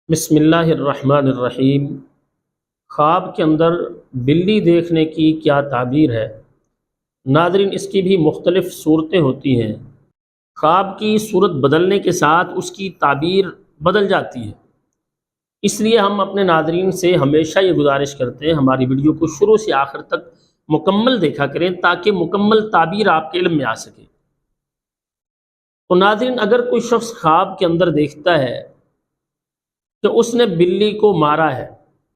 بسم اللہ الرحمن الرحیم۔ خواب کے اندر بلی دیکھنے کی کیا تعبیر ہے؟ ناظرین، اس کی بھی مختلف صورتیں ہوتی ہیں۔ خواب کی صورت بدلنے کے ساتھ اس کی تعبیر بدل جاتی ہے۔ اس لیے ہم اپنے ناظرین سے ہمیشہ یہ گزارش کرتے ہیں ہماری ویڈیو کو شروع سے آخر تک مکمل دیکھا کریں تاکہ مکمل تعبیر آپ کے علم میں آ سکے۔ تو ناظرین، اگر کوئی شخص خواب کے اندر دیکھتا ہے کہ اس نے بلی کو مارا ہے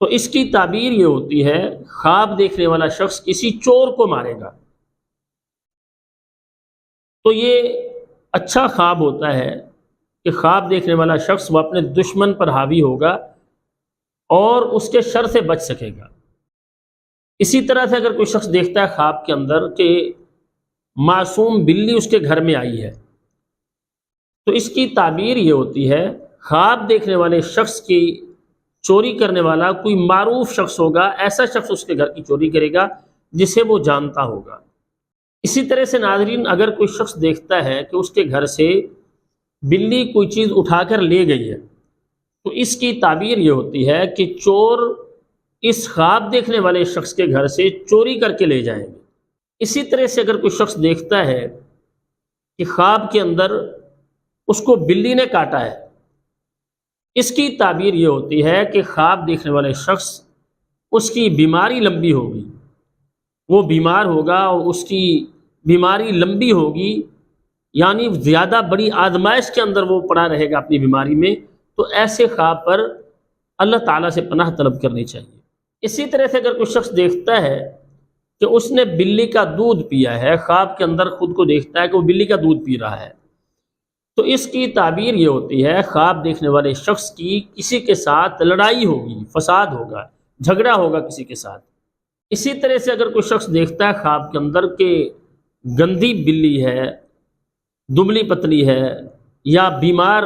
تو اس کی تعبیر یہ ہوتی ہے خواب دیکھنے والا شخص کسی چور کو مارے گا۔ تو یہ اچھا خواب ہوتا ہے کہ خواب دیکھنے والا شخص وہ اپنے دشمن پر حاوی ہوگا اور اس کے شر سے بچ سکے گا۔ اسی طرح سے اگر کوئی شخص دیکھتا ہے خواب کے اندر کہ معصوم بلی اس کے گھر میں آئی ہے تو اس کی تعبیر یہ ہوتی ہے خواب دیکھنے والے شخص کی چوری کرنے والا کوئی معروف شخص ہوگا، ایسا شخص اس کے گھر کی چوری کرے گا جسے وہ جانتا ہوگا۔ اسی طرح سے ناظرین، اگر کوئی شخص دیکھتا ہے کہ اس کے گھر سے بلی کوئی چیز اٹھا کر لے گئی ہے تو اس کی تعبیر یہ ہوتی ہے کہ چور اس خواب دیکھنے والے شخص کے گھر سے چوری کر کے لے جائیں گے۔ اسی طرح سے اگر کوئی شخص دیکھتا ہے کہ خواب کے اندر اس کو بلی نے کاٹا ہے، اس کی تعبیر یہ ہوتی ہے کہ خواب دیکھنے والے شخص اس کی بیماری لمبی ہوگی، وہ بیمار ہوگا اور اس کی بیماری لمبی ہوگی، یعنی زیادہ بڑی آزمائش کے اندر وہ پڑا رہے گا اپنی بیماری میں۔ تو ایسے خواب پر اللہ تعالیٰ سے پناہ طلب کرنی چاہیے۔ اسی طرح سے اگر کوئی شخص دیکھتا ہے کہ اس نے بلی کا دودھ پیا ہے، خواب کے اندر خود کو دیکھتا ہے کہ وہ بلی کا دودھ پی رہا ہے، تو اس کی تعبیر یہ ہوتی ہے خواب دیکھنے والے شخص کی کسی کے ساتھ لڑائی ہوگی، فساد ہوگا، جھگڑا ہوگا کسی کے ساتھ۔ اسی طرح سے اگر کوئی شخص دیکھتا ہے خواب کے اندر کہ گندی بلی ہے، دبلی پتلی ہے یا بیمار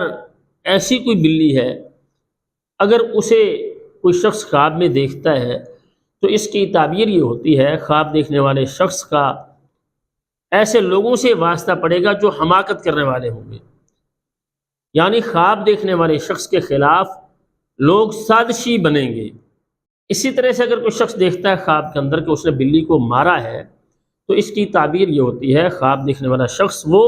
ایسی کوئی بلی ہے، اگر اسے کوئی شخص خواب میں دیکھتا ہے تو اس کی تعبیر یہ ہوتی ہے خواب دیکھنے والے شخص کا ایسے لوگوں سے واسطہ پڑے گا جو حماقت کرنے والے ہوں گے، یعنی خواب دیکھنے والے شخص کے خلاف لوگ سازشی بنیں گے۔ اسی طرح سے اگر کوئی شخص دیکھتا ہے خواب کے اندر کہ اس نے بلی کو مارا ہے تو اس کی تعبیر یہ ہوتی ہے خواب دیکھنے والا شخص وہ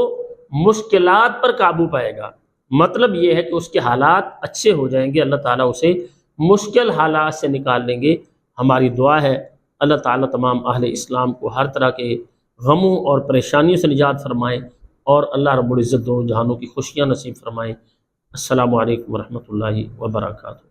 مشکلات پر قابو پائے گا، مطلب یہ ہے کہ اس کے حالات اچھے ہو جائیں گے، اللہ تعالیٰ اسے مشکل حالات سے نکال لیں گے۔ ہماری دعا ہے اللہ تعالیٰ تمام اہل اسلام کو ہر طرح کے غموں اور پریشانیوں سے نجات فرمائے اور اللہ رب العزت دو جہانوں کی خوشیاں نصیب فرمائے۔ السلام علیکم ورحمۃ اللہ وبرکاتہ۔